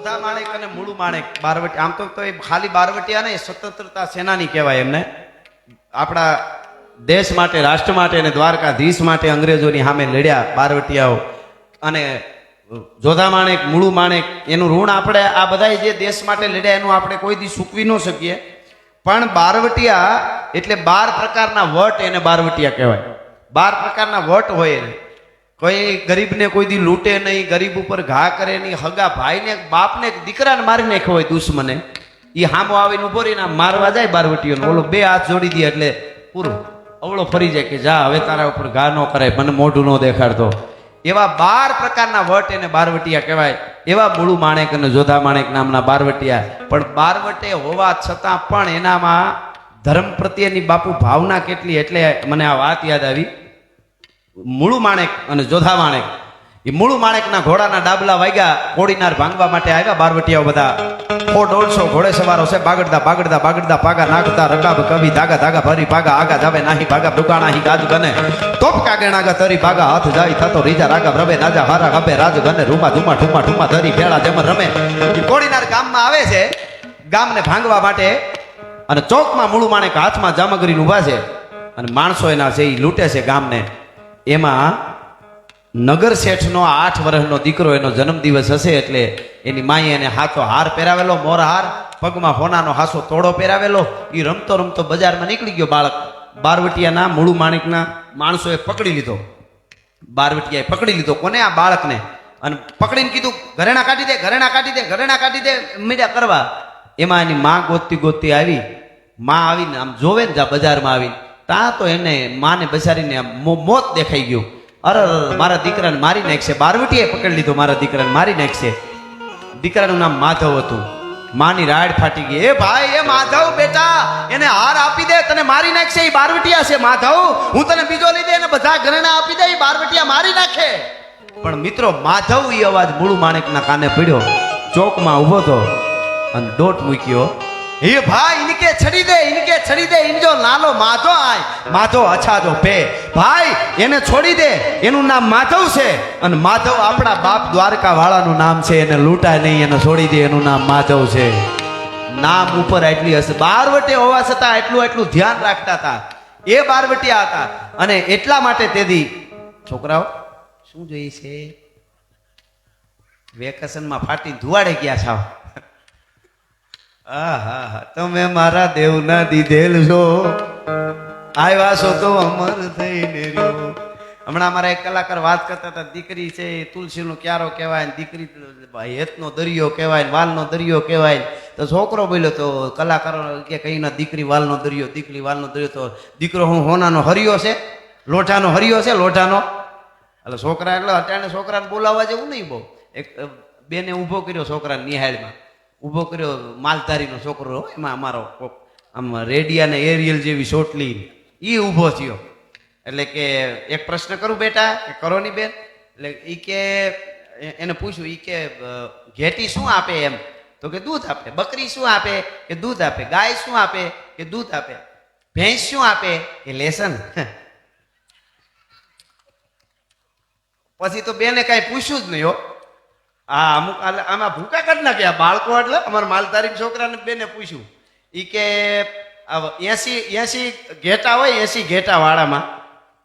જોધા માણેક અને મૂળુ માણેક બારવટી, આમ તો એ ખાલી બારવટિયા નહીં, સ્વતંત્રતા સેનાની કહેવાય એમને. આપણા દેશ માટે, રાષ્ટ્ર માટે અને દ્વારકાધીશ માટે અંગ્રેજોની સામે લડ્યા બારવટિયાઓ. અને જોધા માણેક, મૂળુ માણેક, એનું ઋણ આપણે આ બધા જે દેશ માટે લડ્યા એનું આપણે કોઈ દી ચૂકવી ન શકીએ. પણ બારવટિયા એટલે 12 પ્રકારના વટ, એને બારવટિયા કહેવાય. 12 પ્રકારના વટ હોય. કોઈ ગરીબને કોઈ દી લૂંટે નહીં, ગરીબ ઉપર ઘા કરે નહીં, હગા ભાઈને, બાપને, દીકરાને મારી નાખ્યો હોય દુશ્મને, એ હામો આવીને ઉભો રહીને મારવા જાય બારવટીઓને, ઓલો 2 હાથ જોડી દે એટલે પૂરું, અવળો ફરી જાય કે જા હવે તારા ઉપર ઘા ન કરાય, મને મોઢું ન દેખાડતો. એવા 12 પ્રકારના વટ એને બારવટિયા કહેવાય. એવા મૂળુ માણેક અને જોધા માણેક નામના બારવટિયા. પણ બારવટે હોવા છતાં પણ એનામાં ધર્મ પ્રત્યેની બાપુ ભાવના કેટલી, એટલે મને આ વાત યાદ આવી. મૂળુ માણેક અને જોધા માણેક, એ મૂળુ માણેકના ઘોડાના ડાબલા વાગ્યા, કોડીનાર ભાંગવા માટે આવ્યા બારવટિયાઓ બધા. 100-150 ઘોડે સવારો છે, બાગડતા બાગડતા બાગડતા પાગા નાખતા, રકાબ કવિ ધાગા ધાગા ભરી પાગા, આગા જાવે નાહી ભાગા ડુકાણા હી ગાજ ગને, તોપ કાગેણાગા તરી ભાગા, હાથ જાય થતો રીજા રાગા રબે નાજા હારા ગબે રાજ ગને, રૂમા ધુમા ઠુમા ઠુમા ધરી ભેળા જેમ રમે. એ કોડીનાર ગામમાં આવે છે, ગામને ભાંગવા માટે, અને ચોકમાં મૂળુ માણેક હાથમાં જામગરીને ઊભા છે, અને માણસો એના છે એ લૂંટે છે ગામને. એમાં નગર શેઠનો 8 વર્ષનો દીકરો, એનો જન્મદિવસ હશે એટલે એની માએ એને હાથો હાર પહેરાવેલો, મોર હાર, પગમાં હોનાનો હાસો તોડો પહેરાવેલો. એ રમતો રમતો બજારમાં નીકળી ગયો બાળક. બારવટિયાના મૂળુ માણેકના માણસોએ પકડી લીધો, બારવટિયાએ પકડી લીધો. કોને? આ બાળકને. અને પકડીને કીધું ઘરેણા કાઢી દે, ઘરેણા કાઢી દે, ઘરેણા કાઢી દે, મીડિયા કરવા. એમાં એની માં ગોતતી ગોતતી આવી. માં આવીને આમ જોવે ને જા બજારમાં આવીને, ત્યાં તો એને માને બચારીને મોત દેખાઈ ગયું. અરે મારા દીકરાને મારી નાખશે, બારવટીએ પકડી લીધો, મારા દીકરાને મારી નાખશે. દીકરાનું નામ માધવ હતું. માની રાડ ફાટી ગઈ. એ ભાઈ, એ માધવ બેટા, એને હાર આપી દે, તને મારી નાખશે, એ બારવટિયા છે. માધવ, હું તને બીજો લઈ દે, એને બધા ઘરેણા આપી દે, એ બારવટિયા મારી નાખે. પણ મિત્રો, માધવ એ અવાજ મૂળુ માણેકના કાને પડ્યો. ચોકમાં ઊભો હતો અને દોટ મૂક્યો. એ ભાઈ, ઇનકે છડી દે, ઇનકે છડી દે, ઇનજો નાલો માધો આય, માધો અચ્છા જો પે. ભાઈ, એને છોડી દે, એનું નામ માધવ છે, અને માધવ આપણા બાપ દ્વારકા વાળાનું નામ છે, એને લૂંટાય નહીં, એને છોડી દે, એનું નામ માધવ છે. નામ ઉપર એટલી હશે. બારવટે હોવા છતાં એટલું ધ્યાન રાખતા હતા. એ બારવટિયા હતા. અને એટલા માટે તેથી છોકરાઓ શું જોઈએ છે, વેકેશનમાં ફાટીને ધુવાડે ગયા છો. આહા, તમે મારા દેવના દીધેલ છો, આવ્યા છો તો અમર થઈને રહ્યો. હમણાં અમારા એક કલાકાર વાત કરતા હતા, દીકરી છે એ તુલસીનો ક્યારો કહેવાય, દીકરી હેતનો દરિયો કહેવાય, વાલનો દરિયો કહેવાય. તો છોકરો બોલ્યો, તો કલાકારો કે કઈ ના, દીકરી વાલનો દરિયો, દીકરી વાલનો દરિયો. તો દીકરો હું હોનાનો હરિયો છે, લોઢાનો હરિયો છે, લોઢાનો. એટલે છોકરા, એટલે અત્યારે છોકરાને બોલાવવા જેવું નહીં બહુ. એક બેને ઊભો કર્યો છોકરાને નિહાળમાં, ઊભો કર્યો માલધારીનો છોકરો, એમાં અમારો આમ રેડિયા ને એરિયલ જેવી ચોટલી, એ ઊભો થયો. એટલે કે એક પ્રશ્ન કરું બેટા, કે કરો ની બેન? એટલે એ કે એને પૂછ્યું, એ કે ઘેટી શું આપે એમ? તો કે દૂધ આપે. બકરી શું આપે? કે દૂધ આપે. ગાય શું આપે? કે દૂધ આપે. ભેંસ શું આપે? કે લેસન. પછી તો બેને કઈ પૂછ્યું જ નહીં હો. હા, અમુક આમાં ભૂકા કાઢ નાખ્યા બાળકો. એટલે અમારા માલધારી છોકરાને બેને પૂછ્યું, એ કે 80 ઘેટા હોય, 80 ઘેટા વાળામાં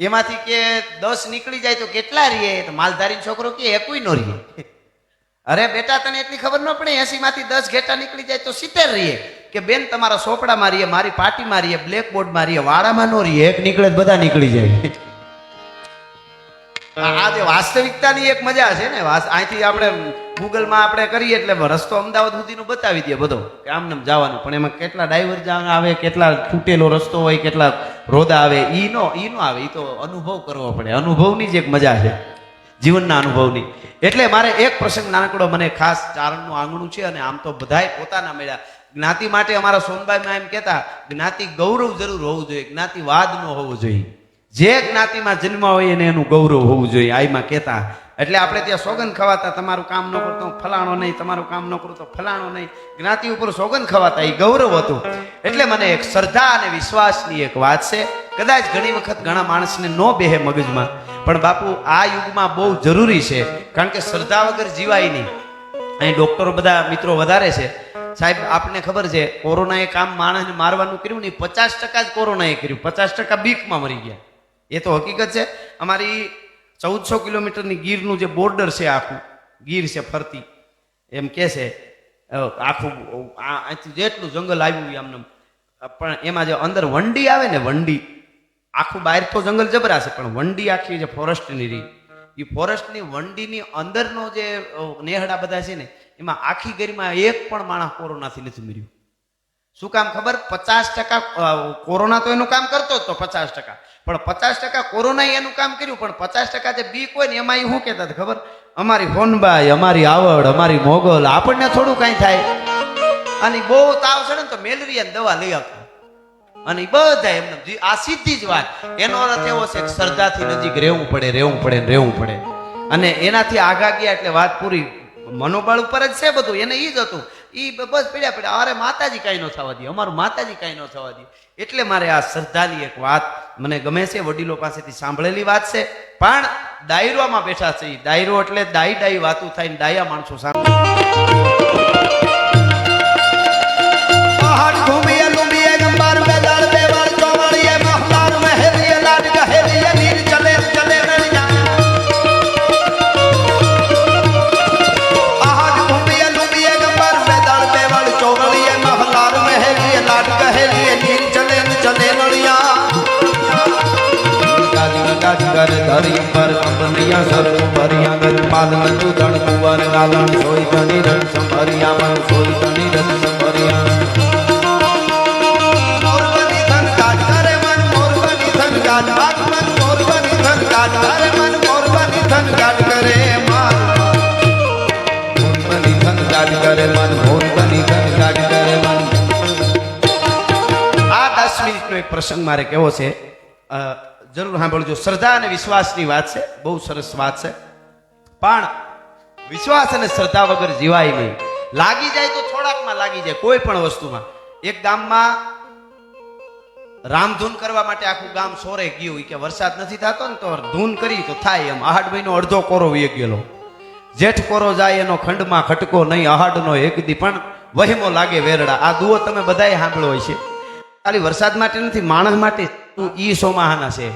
એમાંથી કે 10 નીકળી જાય તો કેટલા રહીએ? તો માલધારી છોકરો કે એકોય નો રહીએ. અરે બેટા, તને એટલી ખબર ન પડે? 80 માંથી 10 ઘેટા નીકળી જાય તો 70 રહીએ. કે બેન, તમારા સોપડામાં રહીએ, મારી પાટીમાં રહીએ, બ્લેકબોર્ડમાં રહીએ, વાળામાં નો રહીએ. એક નીકળે બધા નીકળી જાય. આ જે વાસ્તવિકતાની એક મજા છે ને, અહીંથી આપણે ગૂગલમાં આપણે કરીએ એટલે રસ્તો અમદાવાદ સુધીનો બતાવી દે બધો, કે આમને જવાનું. પણ એમાં કેટલા ડાઈવર આવે, કેટલા તૂટેલો રસ્તો હોય, કેટલા રોદા આવે, ઈ નો આવે. ઈ તો અનુભવ કરવો પડે. અનુભવની જ એક મજા છે, જીવનના અનુભવની. એટલે મારે એક પ્રસંગ નાનકડો, મને ખાસ ચારણનું આંગણું છે, અને આમ તો બધાય પોતાના મળ્યા. જ્ઞાતિ માટે અમારા સોનબાઈમાં એમ કહેતા, જ્ઞાતિ ગૌરવ જરૂર હોવું જોઈએ, જ્ઞાતિવાદ ન હોવું જોઈએ. જે જ્ઞાતિમાં જન્મ હોય એને એનું ગૌરવ હોવું જોઈએ, આઈમાં કહેતા. એટલે આપણે ત્યાં સોગંદ ખવાતા, તમારું કામ ન કરતો ફલાણો નહીં, તમારું કામ ન કરું તો ફલાણો નહીં. જ્ઞાતિ ઉપર સોગંદ ખવાતા, એ ગૌરવ હતું. એટલે મને એક શ્રદ્ધા અને વિશ્વાસની એક વાત છે. કદાચ ઘણી વખત ઘણા માણસને ન બેહે મગજમાં, પણ બાપુ આ યુગમાં બહુ જરૂરી છે. કારણ કે શ્રદ્ધા વગર જીવાય નહીં. અહીં ડોક્ટરો બધા મિત્રો વધારે છે. સાહેબ આપને ખબર છે કોરોનાએ કામ માણસને મારવાનું કર્યું નહીં, 50% જ કોરોનાએ કર્યું, 50% બીકમાં મરી ગયા. એ તો હકીકત છે. અમારી 1400 કિલોમીટરની ગીરનું જે બોર્ડર છે, આખું ગીર છે ફરતી, એમ કે છે આખું અહીંથી જેટલું જંગલ આવ્યું આમને, પણ એમાં જે અંદર વંડી આવે ને, વંડી આખું બહાર તો જંગલ જબરા છે, પણ વંડી આખી જે ફોરેસ્ટની રહી, એ ફોરેસ્ટની વંડીની અંદરનો જે નેહડા બધા છે ને, એમાં આખી ગીરમાં એક પણ માણસ કોરોનાથી નથી મર્યું. શું કામ ખબર? 50% કોરોના તો એનું કામ કરતો જ તો 50%, પણ 50% કોરોના એનું કામ કર્યું, પણ 50% જે બીક હોય ને એમાં એ શું કહેતા ખબર? અમારી ફોનબાઈ, અમારી આવડ, અમારી મોગલ, આપણને થોડું કાંઈ થાય. અને બહુ તાવ ચડે ને તો મેલેરિયાની દવા લઈ આવતા, અને બધા એમને આ સીધી જ વાત. એનો અર્થ એવો છે કે શ્રદ્ધાથી નજીક રહેવું પડે, રહેવું પડે, રહેવું પડે. અને એનાથી આગા ગયા એટલે વાત પૂરી. મનોબળ ઉપર જ છે બધું. એને ઈ જ હતું, ઈ બસ પડ્યા અરે માતાજી કાંઈ ન થવા દે, અમારું માતાજી કાંઈ ન થવા દે. એટલે મારે આ શ્રદ્ધાની એક વાત મને ગમે છે, વડીલો પાસેથી સાંભળેલી વાત છે. પણ ડાયરોમાં બેઠા છે, ડાયરો એટલે ડાઈ વાતું થાય ને ડાયા માણસો સામે ધરી પર કંપનિયા સર્વ ભરિયા ગત પાલન તું ધણ કુંવર લાલણ સોઈ ધણી રણ સંભરિયા મન સોઈ ધણી રણ સંભરિયા મોરબની ધન કાટ કરે મન મોરબની ધન કાટ મન મોરબની ધન કાટ કરે મન મોરબની ધન કાટ કરે મન મોરબની ધન કાટ કરે મન મોરબની ધન કાટ કરે મન. આ 10 મિનિટનો એક પ્રસંગ મારે કેવો છે, જરૂર સાંભળજો. શ્રદ્ધા અને વિશ્વાસની વાત છે, બહુ સરસ વાત છે. પણ વિશ્વાસ અને શ્રદ્ધા વગર જીવાય નહીં. લાગી જાય તો થોડાકમાં લાગી જાય, કોઈ પણ વસ્તુમાં. એક ગામમાં રામધૂન કરવા માટે આખું ગામ સોરે ગયું, કે વરસાદ નથી થતો ને તો ધૂન કરી તો થાય એમ. આહાડ મહિનો અડધો કોરો વી ગયેલો, જેઠ કોરો જાય એનો ખંડમાં ખટકો નહીં, આહાડનો એક દી પણ વહેમો લાગે વેરડા. આ દુઓ તમે બધાએ સાંભળ્યો હોય છે. ખાલી વરસાદ માટે નથી, માણસ માટે ઈ સોમાહાના છે.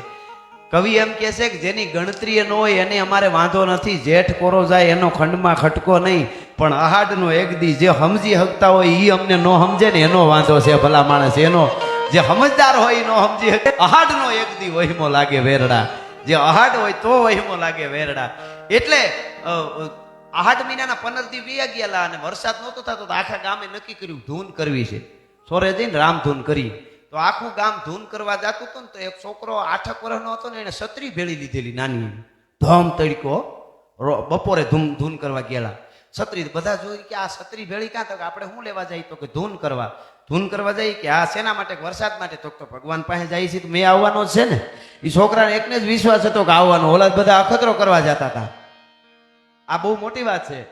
કવિ એમ કે છે કે જેની ગણતરી ન હોય એને અમારે વાંધો નથી, જેઠ કોરો જાય એનો ખંડમાં ખટકો નહીં, પણ આહાડનો એક દી જે સમજી શકતા હોય ઈ અમને ન સમજે ને એનો વાંધો છે. ભલા માણસ એનો જે સમજદાર હોય નો સમજી શકે. આહાડનો એક દી વહીમો લાગે વેરડા, જે આહાડ હોય તો વહીમો લાગે વેરડા. એટલે આહાડ મહિનાના 15 દી વી ગયેલા અને વરસાદ નહોતો થતો, તો આખા ગામે નક્કી કર્યું ધૂન કરવી છે. સોરે જઈને રામધૂન કરી તો આખું ગામ ધૂન કરવા જતું હતું ને, તો એક છોકરો 8 વર્ષનો હતો ને, એને છત્રી ભેળી લીધેલી નાની, ધમ તડકો, બપોરે ધૂન કરવા ગયેલા. છત્રી બધા જોઈ કે આ છત્રી ભેળી ક્યાં? તો આપણે શું લેવા જાય? તો કે ધૂન કરવા જાય. કે આ શેના માટે? વરસાદ માટે. તો ભગવાન પાસે જાય છે તો મેં આવવાનો જ છે ને. એ છોકરાને એકને જ વિશ્વાસ હતો કે આવવાનો, ઓલા બધા અખતરો કરવા જતા હતા. આ બહુ મોટી વાત છે.